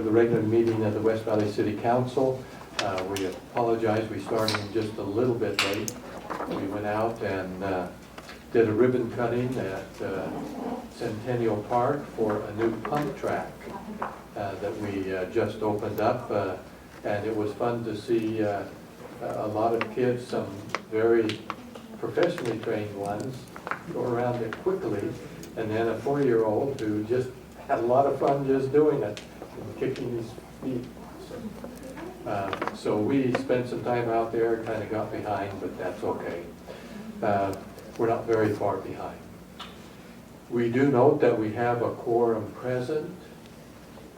order the regular meeting of the West Valley City Council. We apologize, we started just a little bit late. We went out and did a ribbon cutting at Centennial Park for a new pump track that we just opened up. And it was fun to see a lot of kids, some very professionally trained ones, go around it quickly, and then a 4-year-old who just had a lot of fun just doing it and kicking his feet. So we spent some time out there, kind of got behind, but that's okay. We're not very far behind. We do note that we have a quorum present.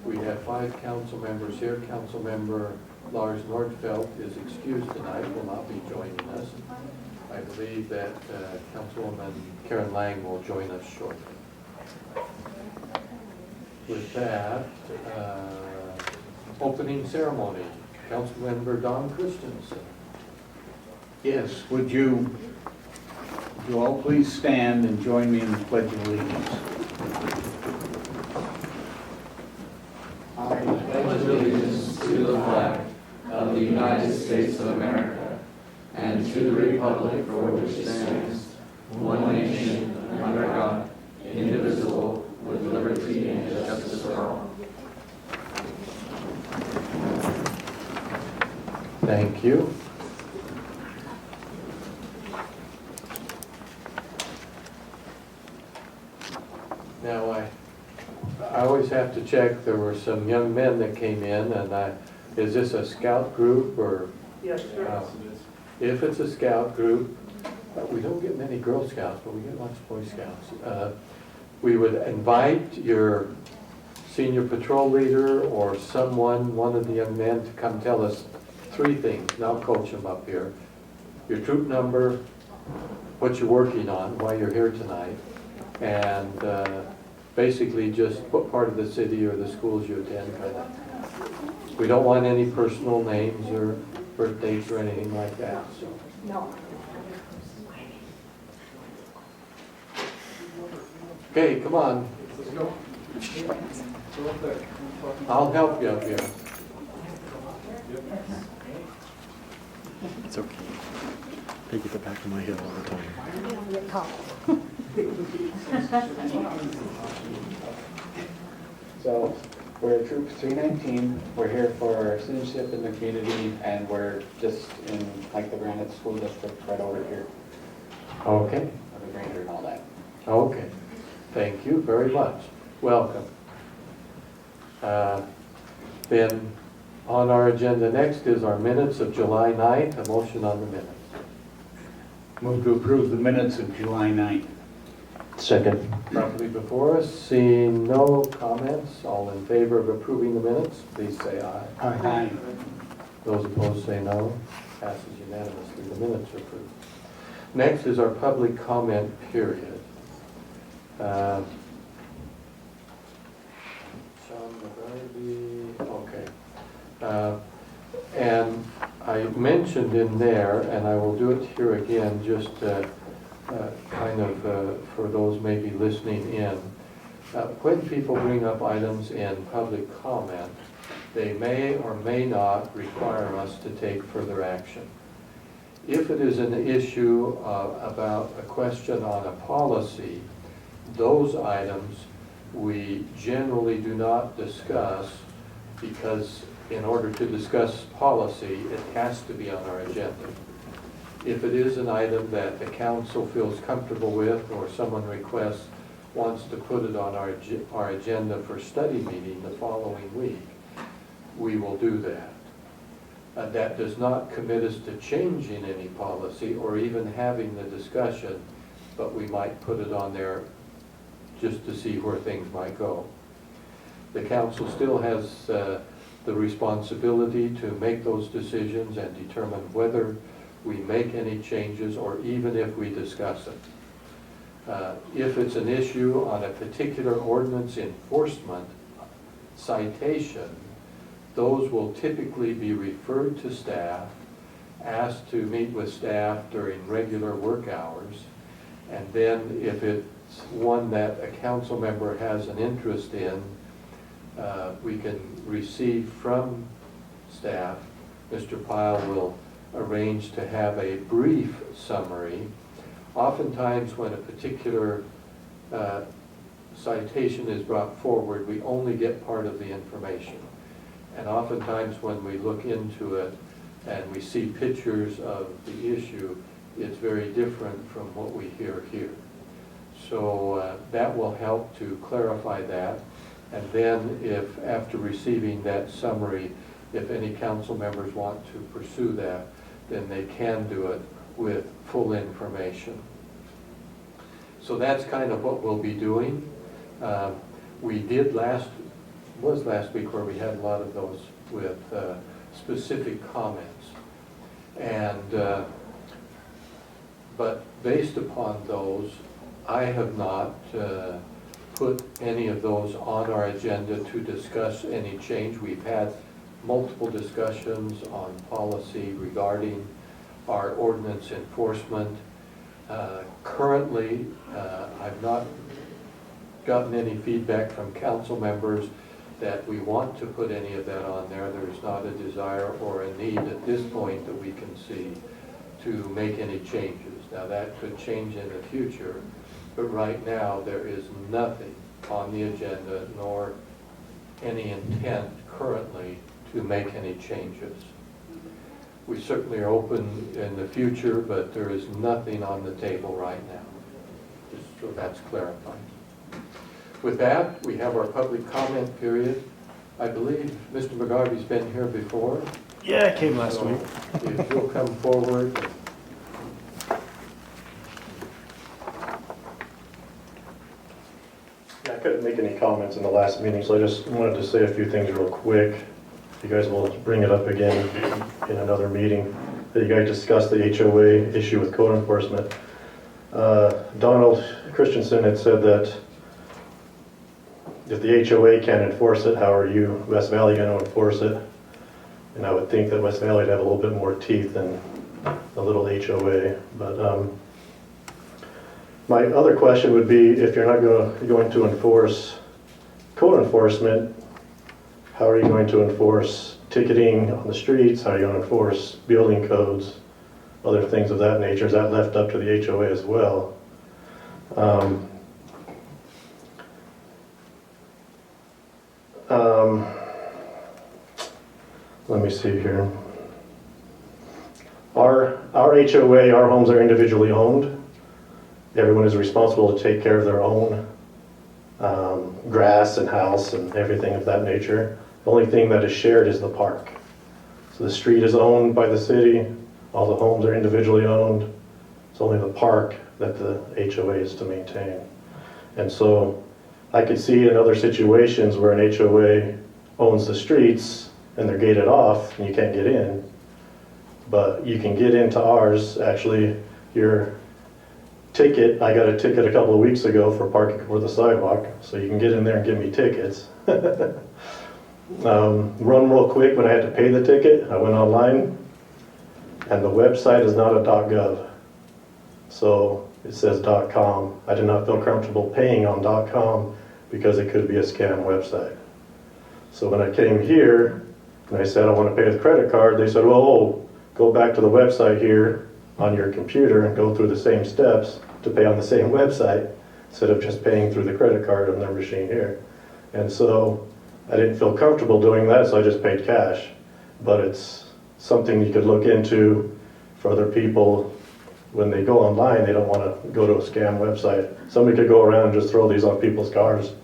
We have 5 council members here. Council member Lars Nordfeldt is excused tonight, will not be joining us. I believe that Councilwoman Karen Lang will join us shortly. With that, opening ceremony. Councilmember Don Christensen. Yes, would you all please stand and join me in the Pledge of Allegiance? I pledge allegiance to the flag of the United States of America and to the republic for which it stands, one nation, under God, indivisible, with liberty and justice for all. Thank you. Now I always have to check. There were some young men that came in, and is this a scout group or? Yes, sir. If it's a scout group, we don't get many Girl Scouts, but we get lots of Boy Scouts. We would invite your senior patrol leader or someone, one of the young men, to come tell us 3 things, and I'll coach them up here. Your troop number, what you're working on, why you're here tonight, and basically just what part of the city or the schools you attend. Kind of. We don't want any personal names or birthdays or anything like that. So. No. Okay, come on. Let's go. I'll help you up here. It's okay. They get the back of my head all the time. So we're Troop 319. We're here for citizenship in the community, and we're just in like the Granite School District right over here. Okay. The Granger and all that. Okay. Thank you very much. Welcome. Then on our agenda next is our minutes of July 9th. A motion on the minutes. Move to approve the minutes of July 9th. Second. Properly before us, seeing no comments, all in favor of approving the minutes, please say aye. Aye. Those opposed say no. Passes unanimously. The minutes are approved. Next is our public comment period. Sean McGarvey, okay. And I mentioned in there, and I will do it here again, just kind of for those maybe listening in. When people bring up items in public comment, they may or may not require us to take further action. If it is an issue about a question on a policy, those items we generally do not discuss, because in order to discuss policy, it has to be on our agenda. If it is an item that the council feels comfortable with, or someone wants to put it on our agenda for study meeting the following week, we will do that. That does not commit us to changing any policy or even having the discussion, but we might put it on there just to see where things might go. The council still has the responsibility to make those decisions and determine whether we make any changes or even if we discuss it. If it's an issue on a particular ordinance enforcement citation, those will typically be referred to staff, asked to meet with staff during regular work hours, and then if it's one that a council member has an interest in, we can receive from staff. Mr. Pyle will arrange to have a brief summary. Oftentimes when a particular citation is brought forward, we only get part of the information. And oftentimes when we look into it and we see pictures of the issue, it's very different from what we hear here. So that will help to clarify that. And then if, after receiving that summary, if any council members want to pursue that, then they can do it with full information. So that's kind of what we'll be doing. We did last week where we had a lot of those with specific comments. And but based upon those, I have not put any of those on our agenda to discuss any change. We've had multiple discussions on policy regarding our ordinance enforcement. Currently, I've not gotten any feedback from council members that we want to put any of that on there. There's not a desire or a need at this point that we can see to make any changes. Now that could change in the future, but right now there is nothing on the agenda nor any intent currently to make any changes. We certainly are open in the future, but there is nothing on the table right now. Just so that's clarified. With that, we have our public comment period. I believe Mr. McGarvey's been here before. Yeah, I came last So week. if you'll come forward. Yeah, I couldn't make any comments in the last meeting, so I just wanted to say a few things real quick. You guys will bring it up again in another meeting. You guys discussed the HOA issue with code enforcement. Donald Christensen had said that if the HOA can't enforce it, how are you, West Valley, going to enforce it? And I would think that West Valley would have a little bit more teeth than a little HOA. But my other question would be, if you're not going to enforce code enforcement, how are you going to enforce ticketing on the streets? How are you going to enforce building codes, other things of that nature? Is that left up to the HOA as well? Let me see here. Our HOA, our homes are individually owned. Everyone is responsible to take care of their own grass and house and everything of that nature. The only thing that is shared is the park. So the street is owned by the city, all the homes are individually owned. It's only the park that the HOA is to maintain. And so I could see in other situations where an HOA owns the streets and they're gated off and you can't get in, but you can get into ours. Actually, your ticket, I got a ticket a couple of weeks ago for parking before the sidewalk, so you can get in there and give me tickets. Run real quick, when I had to pay the ticket, I went online and the website is not a .gov, so it says .com. I did not feel comfortable paying on .com because it could be a scam website. So when I came here and I said I want to pay with credit card, they said, well, go back to the website here on your computer and go through the same steps to pay on the same website instead of just paying through the credit card on their machine here. And so I didn't feel comfortable doing that, so I just paid cash. But it's something you could look into for other people. When they go online, they don't want to go to a scam website. Somebody could go around and just throw these on people's cars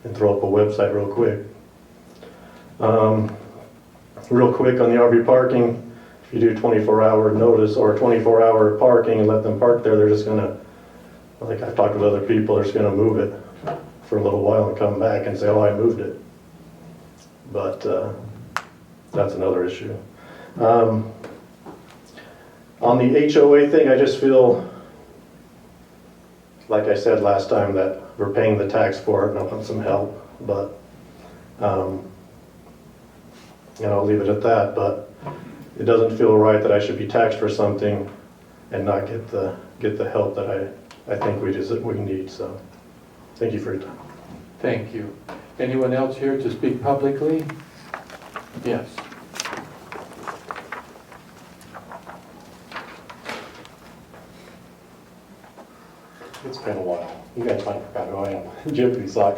and throw up a website real quick. Real quick on the RV parking, if you do 24-hour notice or 24-hour parking and let them park there, they're just going to, like I've talked with other people, they're just going to move it for a little while and come back and say, oh, I moved it. But that's another issue. On the HOA thing, I just feel, like I said last time, that we're paying the tax for it and I want some help. But, and I'll leave it at that. But it doesn't feel right that I should be taxed for something and not get the help that I think we need. So, thank you for your time. Thank you. Anyone else here to speak publicly? Yes. It's been a while. You guys might have forgot who I am. Jim Cusack,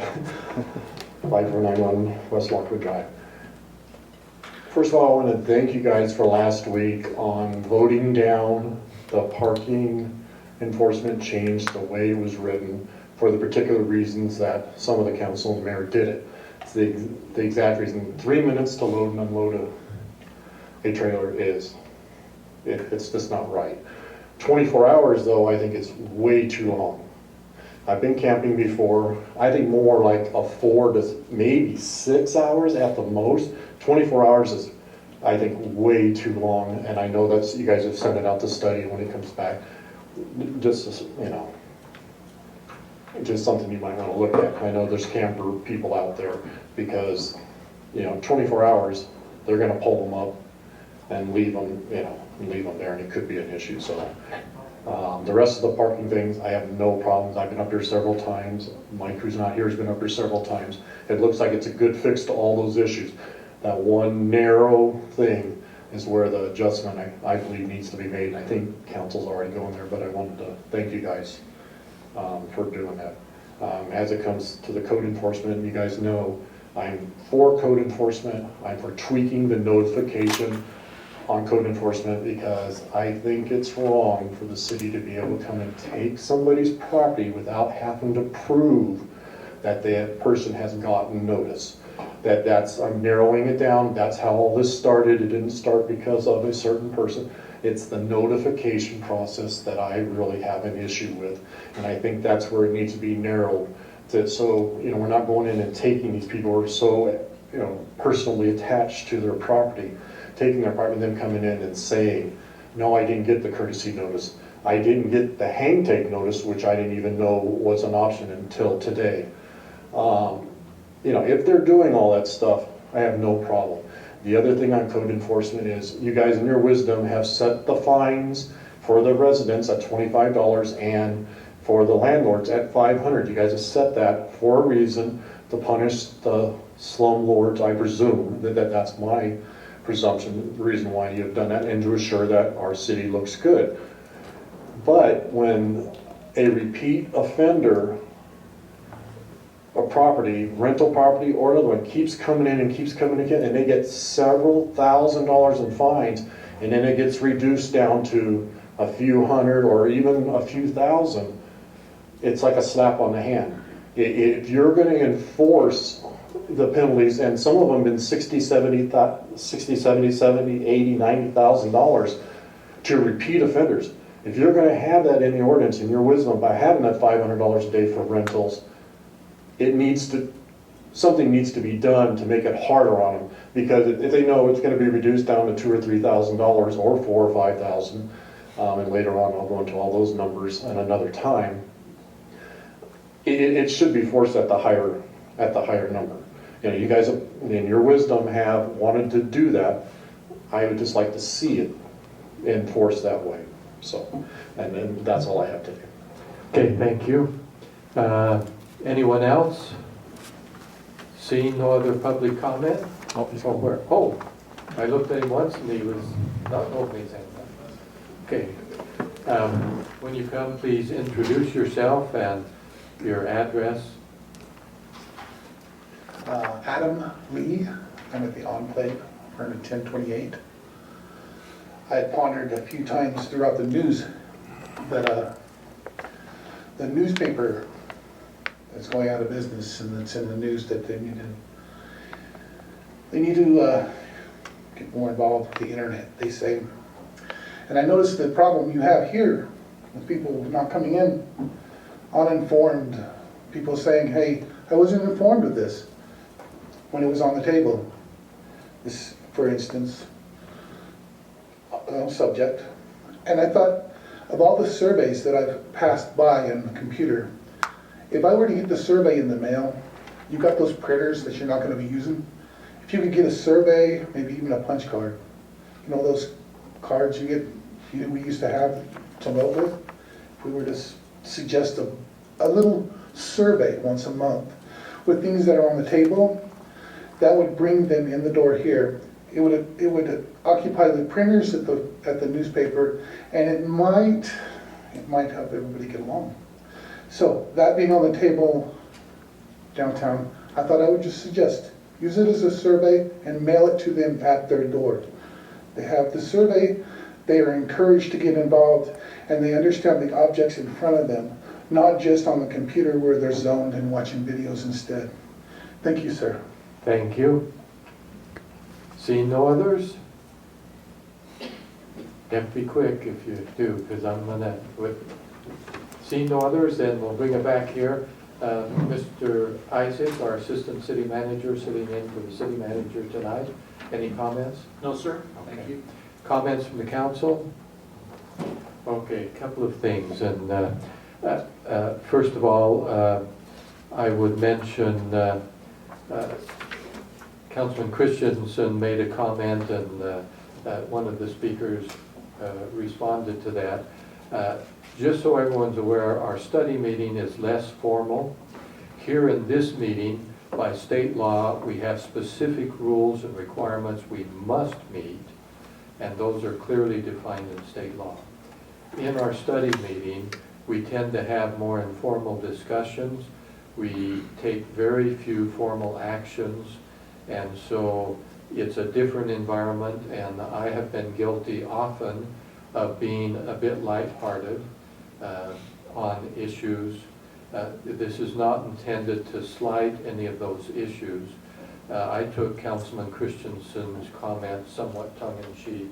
5491 West Lockwood Drive. First of all, I want to thank you guys for last week on voting down the parking enforcement change the way it was written for the particular reasons that some of the council and mayor did it. It's the exact reason. 3 minutes to load and unload a trailer is, it's just not right. 24 hours though, I think is way too long. I've been camping before. I think more like a 4 to maybe 6 hours at the most. 24 hours is, I think, way too long, and I know that's, you guys have sent it out to study when it comes back. Just, you know, just something you might want to look at. I know there's camper people out there because, you know, 24 hours, they're going to pull them up and leave them, you know, leave them there, and it could be an issue. So the rest of the parking things, I have no problems. I've been up here several times. Mike, who's not here, has been up here several times. It looks like it's a good fix to all those issues. That one narrow thing is where the adjustment, I believe, needs to be made. And I think council's already going there, but I wanted to thank you guys for doing that. As it comes to the code enforcement, you guys know I'm for code enforcement. I'm for tweaking the notification on code enforcement because I think it's wrong for the city to be able to come and take somebody's property without having to prove that that person has gotten notice. I'm narrowing it down. That's how all this started. It didn't start because of a certain person. It's the notification process that I really have an issue with. And I think that's where it needs to be narrowed. So, you know, we're not going in and taking these people who are so, you know, personally attached to their property, taking their property, and then coming in and saying, no, I didn't get the courtesy notice. I didn't get the hang take notice, which I didn't even know was an option until today. You know, if they're doing all that stuff, I have no problem. The other thing on code enforcement is you guys in your wisdom have set the fines for the residents at $25 and for the landlords at $500. You guys have set that for a reason to punish the slumlords, I presume. That's my presumption, the reason why you have done that, and to assure that our city looks good. But when a repeat offender, a property, rental property or another one, keeps coming in and keeps coming again, and they get several $1,000s in fines, and then it gets reduced down to a few hundred or even a few thousand, it's like a slap on the hand. If you're going to enforce the penalties, and some of them been $60, $70, $80, $90,000 to repeat offenders. If you're going to have that in the ordinance, in your wisdom, by having that $500 a day for rentals, something needs to be done to make it harder on them, because if they know it's going to be reduced down to $2,000 or $3,000 or $4,000 or $5,000, and later on I'll go into all those numbers at another time, it should be forced at the higher number. You know, you guys in your wisdom have wanted to do that. I would just like to see it enforced that way. So, and then that's all I have to do. Okay, thank you. Anyone else? Seeing no other public comment? Oh, he's Oh, gone. where? Oh, I looked at him once and he was not opening his hand. Okay. When you come, please introduce yourself and your address. Adam Lee, I'm at the Enclave, permit 1028. I had pondered a few times throughout the news that the newspaper that's going out of business, and it's in the news that they need to get more involved with the internet, they say. And I noticed the problem you have here with people not coming in uninformed, people saying, hey, I wasn't informed of this when it was on the table. This, for instance, subject. And I thought, of all the surveys that I've passed by on the computer, if I were to get the survey in the mail, you've got those printers that you're not going to be using. If you could get a survey, maybe even a punch card, you know those cards we used to have to vote with? If we were to suggest a little survey once a month, with things that are on the table, that would bring them in the door here. It would occupy the printers at the newspaper, and it might help everybody get along. So that being on the table downtown, I thought I would just suggest, use it as a survey and mail it to them at their door. They have the survey, they are encouraged to get involved, and they understand the objects in front of them, not just on the computer where they're zoned and watching videos instead. Thank you, sir. Thank you. Seeing no others? Have to be quick if you do, because I'm gonna, seeing no others, then we'll bring it back here. Mr. Isaac, our Assistant City Manager, sitting in for the City Manager tonight. Any comments? No, sir. Okay. Thank you. Comments from the council? Okay, a couple of things. And first of all, I would mention Councilman Christensen made a comment, and one of the speakers responded to that. Just so everyone's aware, our study meeting is less formal. Here in this meeting, by state law, we have specific rules and requirements we must meet, and those are clearly defined in state law. In our study meeting, we tend to have more informal discussions. We take very few formal actions, and so it's a different environment, and I have been guilty often of being a bit lighthearted on issues. This is not intended to slight any of those issues. I took Councilman Christensen's comment somewhat tongue-in-cheek.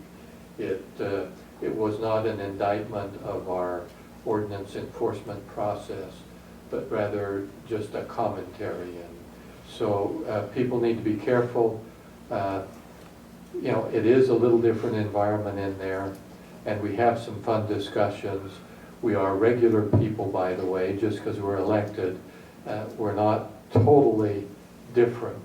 It was not an indictment of our ordinance enforcement process, but rather just a commentary. And so people need to be careful. You know, it is a little different environment in there, and we have some fun discussions. We are regular people, by the way, just because we're elected. We're not totally different.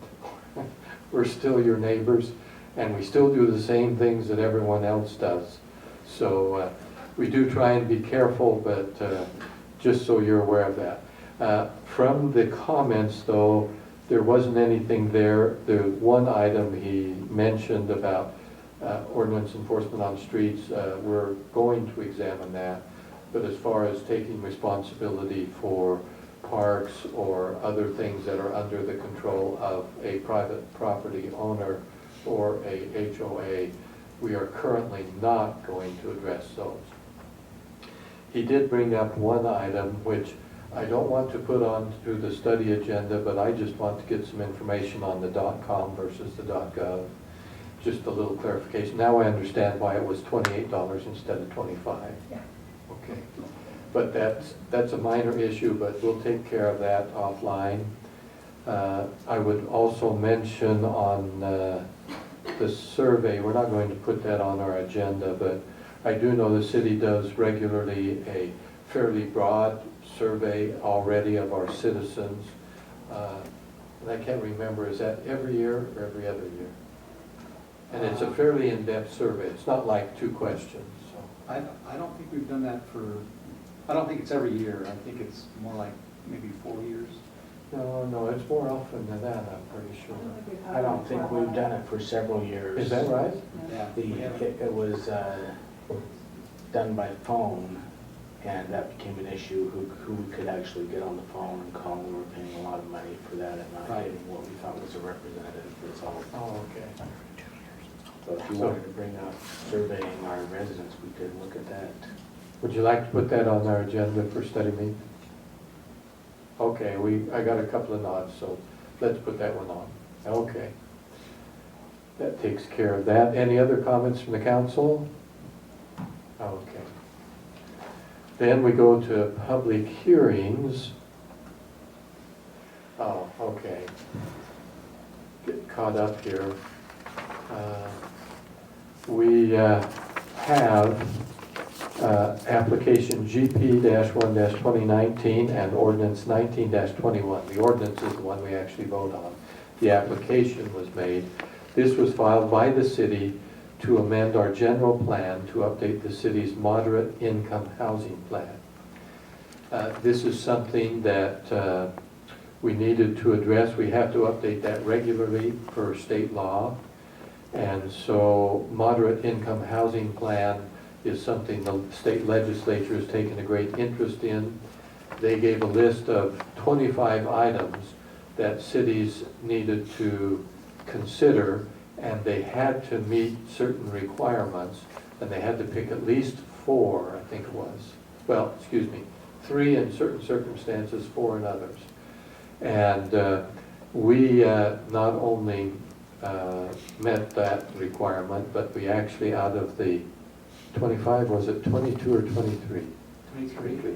We're still your neighbors, and we still do the same things that everyone else does. So we do try and be careful, but just so you're aware of that. From the comments, though, there wasn't anything there. The one item he mentioned about ordinance enforcement on streets, we're going to examine that. But as far as taking responsibility for parks or other things that are under the control of a private property owner or a HOA, we are currently not going to address those. He did bring up one item which I don't want to put onto the study agenda, but I just want to get some information on the .com versus the .gov. Just a little clarification. Now I understand why it was $28 instead of $25. Yeah. Okay, but that's a minor issue, but we'll take care of that offline. I would also mention on the survey, we're not going to put that on our agenda, but I do know the city does regularly a fairly broad survey already of our citizens. And I can't remember, is that every year or every other year? And it's a fairly in-depth survey. It's not like 2 questions. So. I don't think we've done that I don't think it's every year. I think it's more like maybe 4 years. No, it's more often than that, I'm pretty sure. I don't think we've done it for several years. Is that right? Yeah. It was done by phone, and that became an issue, who we could actually get on the phone and call. We were paying a lot of money for that and not getting what we thought was a representative result. Oh, okay. So if you wanted to bring up surveying our residents, we could look at that. Would you like to put that on our agenda for study meet? Okay, I got a couple of nods, so let's put that one on. Okay. That takes care of that. Any other comments from the council? Okay. Then we go to public hearings. Oh, okay. Get caught up here. We have application GP-1-2019 and ordinance 19-21. The ordinance is the one we actually vote on. The application was made. This was filed by the city to amend our general plan to update the city's moderate income housing plan. This is something that we needed to address. We have to update that regularly per state law. And so moderate income housing plan is something the state legislature has taken a great interest in. They gave a list of 25 items that cities needed to consider, and they had to meet certain requirements, and they had to pick at least 4, I think it was. Well, excuse me, 3 in certain circumstances, 4 in others. And we not only met that requirement, but we actually, out of the 25, was it 22 or 23?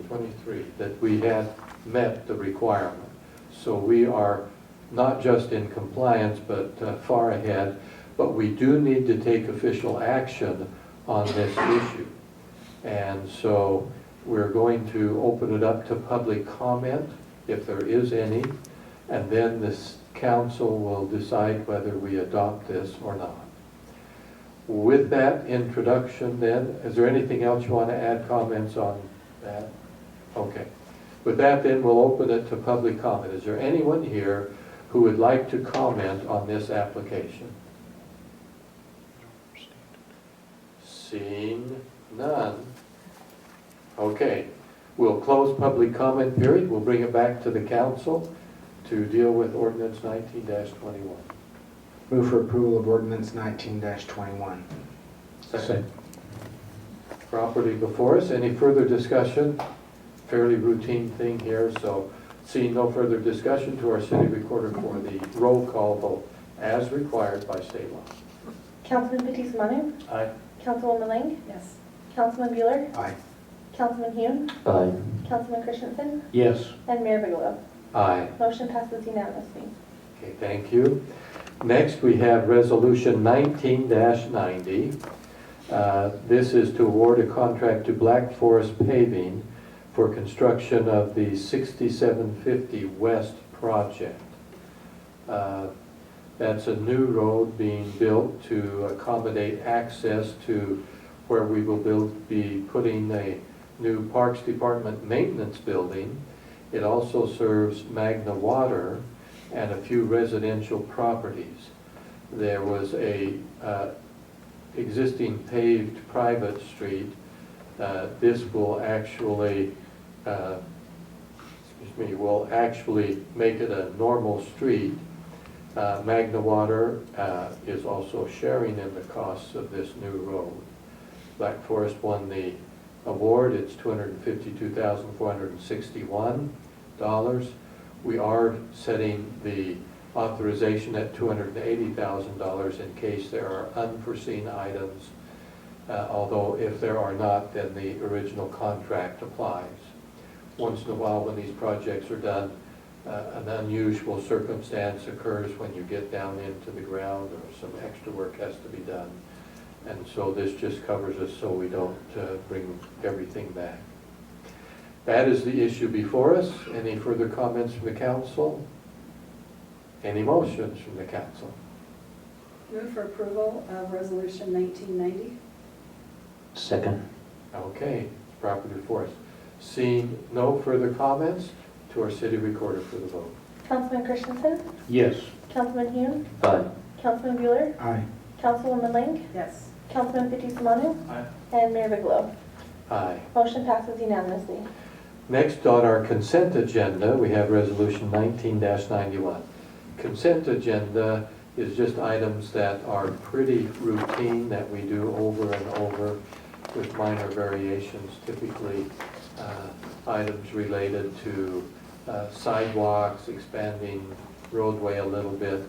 23, that we had met the requirement. So we are not just in compliance, but far ahead. But we do need to take official action on this issue. And so we're going to open it up to public comment, if there is any, and then this council will decide whether we adopt this or not. With that introduction then, is there anything else you want to add, comments on that? Okay. With that then, we'll open it to public comment. Is there anyone here who would like to comment on this application? Seeing none. Okay. We'll close public comment period. We'll bring it back to the council to deal with ordinance 19-21. Move for approval of ordinance 19-21. Second. Property before us. Any further discussion? Fairly routine thing here, so seeing no further discussion, to our city recorder for the roll call vote as required by state law. Councilman Fitzie Umanu. Aye. Councilwoman Lang. Yes. Councilman Bueller. Aye. Councilman Hune. Aye. Councilman Christensen. Yes. And Mayor Bigelow. Aye. Motion passes unanimously. Okay, thank you. Next, we have resolution 19-90. This is to award a contract to Black Forest Paving for construction of the 6750 West project. That's a new road being built to accommodate access to where we will be putting a new Parks Department maintenance building. It also serves Magna Water and a few residential properties. There was a existing paved private street. This will actually will actually make it a normal street. Magna Water is also sharing in the costs of this new road. Black Forest won the award. It's $252,461. We are setting the authorization at $280,000 in case there are unforeseen items. Although if there are not, then the original contract applies. Once in a while when these projects are done, an unusual circumstance occurs when you get down into the ground or some extra work has to be done. And so this just covers us so we don't bring everything back. That is the issue before us. Any further comments from the council? Any motions from the council? Move for approval of resolution 1990. Second. Okay, properly before us. Seeing no further comments, to our city recorder for the vote. Councilman Christensen. Yes. Councilman Hune. Aye. Councilman Bueller. Aye. Councilwoman Lang. Yes. Councilman Fitzie Umanu. Aye. And Mayor Bigelow. Aye. Motion passes unanimously. Next on our consent agenda, we have resolution 19-91. Consent agenda is just items that are pretty routine that we do over and over with minor variations, typically items related to sidewalks, expanding roadway a little bit,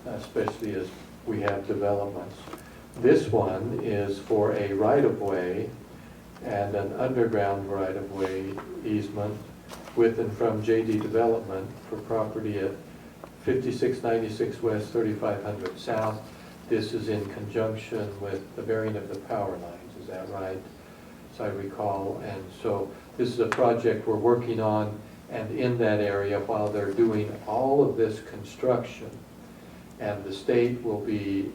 especially as we have developments. This one is for a right-of-way and an underground right-of-way easement with and from JD Development for property at 5696 West, 3500 South. This is in conjunction with the burying of the power lines, is that right? As I recall. And so this is a project we're working on, and in that area while they're doing all of this construction, and the state will be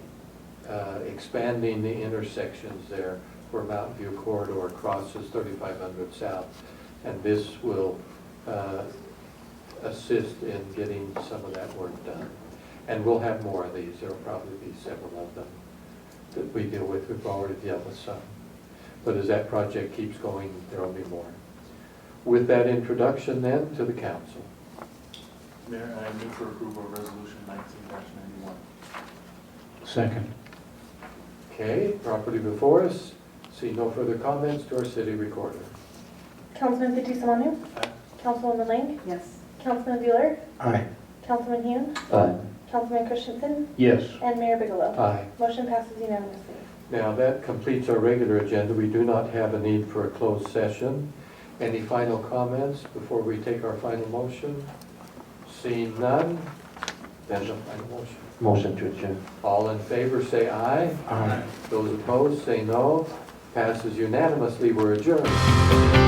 expanding the intersections there where Mountain View Corridor crosses 3500 South, and this will assist in getting some of that work done. And we'll have more of these. There'll probably be several of them that we deal with. We've already dealt with some. But as that project keeps going, there'll be more. With that introduction then to the council. Mayor, I move for approval of resolution 19-91. Second. Okay, property before us. See no further comments to our city recorder. Councilman Fitzie Umanu. Aye. Councilwoman Lang. Yes. Councilman Bueller. Aye. Councilman Hune. Aye. Councilman Christensen. Yes. And Mayor Bigelow. Aye. Motion passes unanimously. Now, that completes our regular agenda. We do not have a need for a closed session. Any final comments before we take our final motion? Seeing none, then the final motion. Motion to adjourn. All in favor, say aye. Aye. Those opposed, say no. Passes unanimously. We're adjourned.